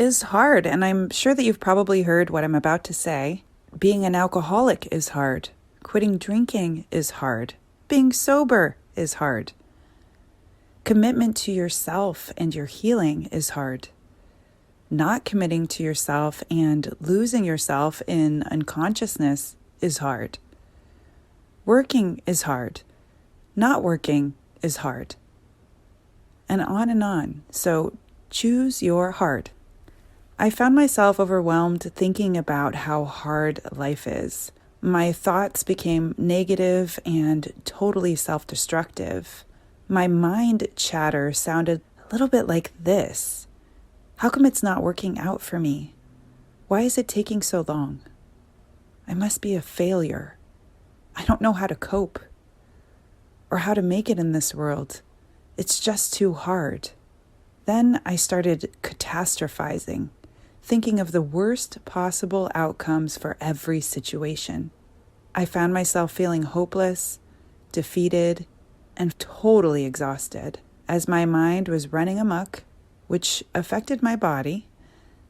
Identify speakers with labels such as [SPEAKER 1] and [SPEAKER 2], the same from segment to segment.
[SPEAKER 1] is hard, and I'm sure that you've probably heard what I'm about to say. Being an alcoholic is hard. Quitting drinking is hard. Being sober is hard. Commitment to yourself and your healing is hard. Not committing to yourself and losing yourself in unconsciousness is hard. Working is hard. Not working is hard. And on and on. So choose your hard. I found myself overwhelmed thinking about how hard life is. My thoughts became negative and totally self-destructive. My mind chatter sounded a little bit like this. How come it's not working out for me? Why is it taking so long? I must be a failure. I don't know how to cope or how to make it in this world. It's just too hard. Then I started catastrophizing, thinking of the worst possible outcomes for every situation. I found myself feeling hopeless, defeated, and totally exhausted as my mind was running amok, which affected my body,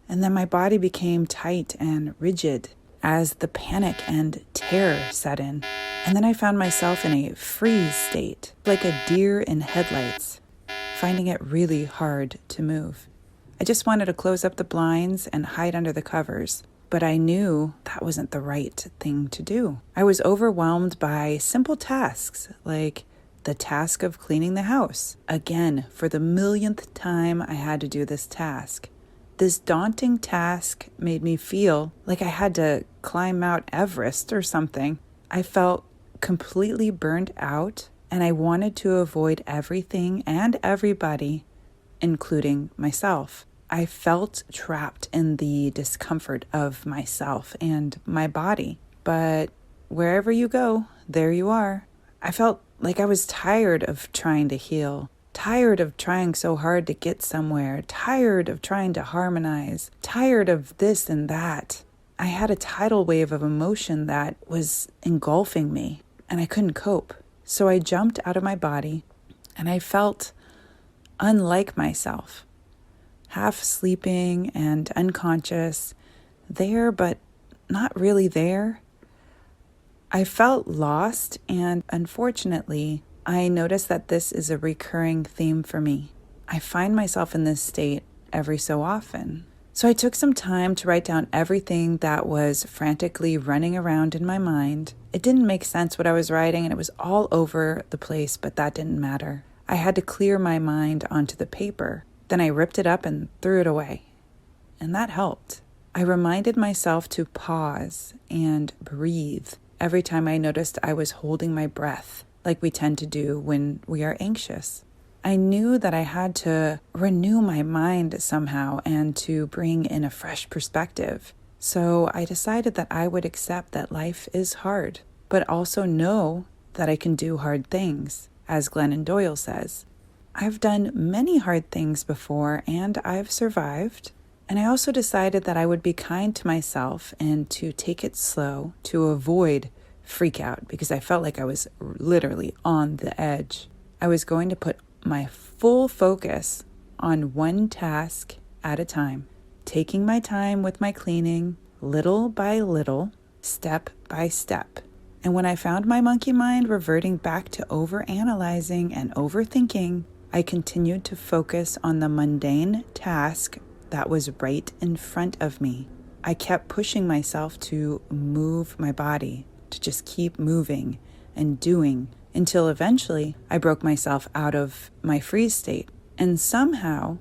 [SPEAKER 1] and then my body became tight and rigid as the panic and terror set in. And then I found myself in a freeze state, like a deer in headlights, finding it really hard to move. I just wanted to close up the blinds and hide under the covers, but I knew that wasn't the right thing to do. I was overwhelmed by simple tasks, like the task of cleaning the house. Again, for the millionth time, I had to do this task. This daunting task made me feel like I had to climb Mount Everest or something. I felt completely burned out, and I wanted to avoid everything and everybody, including myself. I felt trapped in the discomfort of myself and my body. But wherever you go, there you are. I felt like I was tired of trying to heal, tired of trying so hard to get somewhere, tired of trying to harmonize, tired of this and that. I had a tidal wave of emotion that was engulfing me, and I couldn't cope. So I jumped out of my body, and I felt unlike myself, half sleeping and unconscious, there but not really there. I felt lost, and unfortunately, I noticed that this is a recurring theme for me. I find myself in this state every so often. So I took some time to write down everything that was frantically running around in my mind. It didn't make sense what I was writing, and it was all over the place, but that didn't matter. I had to clear my mind onto the paper. Then I ripped it up and threw it away. And that helped. I reminded myself to pause and breathe every time I noticed I was holding my breath, like we tend to do when we are anxious. I knew that I had to renew my mind somehow and to bring in a fresh perspective. So I decided that I would accept that life is hard, but also know that I can do hard things, as Glennon Doyle says. I've done many hard things before, and I've survived. And I also decided that I would be kind to myself and to take it slow, to avoid freak out, because I felt like I was literally on the edge. I was going to put my full focus on one task at a time, taking my time with my cleaning, little by little, step by step. And when I found my monkey mind reverting back to overanalyzing and overthinking, I continued to focus on the mundane task that was right in front of me. I kept pushing myself to move my body, to just keep moving and doing, until eventually I broke myself out of my freeze state. And somehow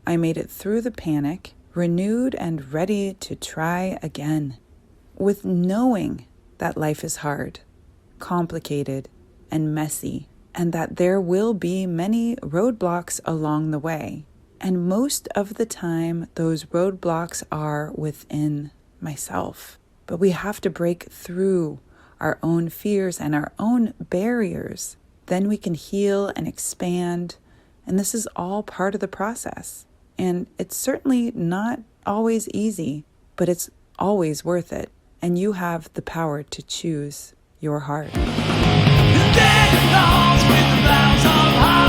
[SPEAKER 1] I made it through the panic, renewed and ready to try again, with knowing that life is hard, complicated, and messy, and that there will be many roadblocks along the way. And most of the time, those roadblocks are within myself. But we have to break through our own fears and our own barriers. Then we can heal and expand. And this is all part of the process. And it's certainly not always easy, but it's always worth it. And you have the power to choose your heart.
[SPEAKER 2] The dead with the vows of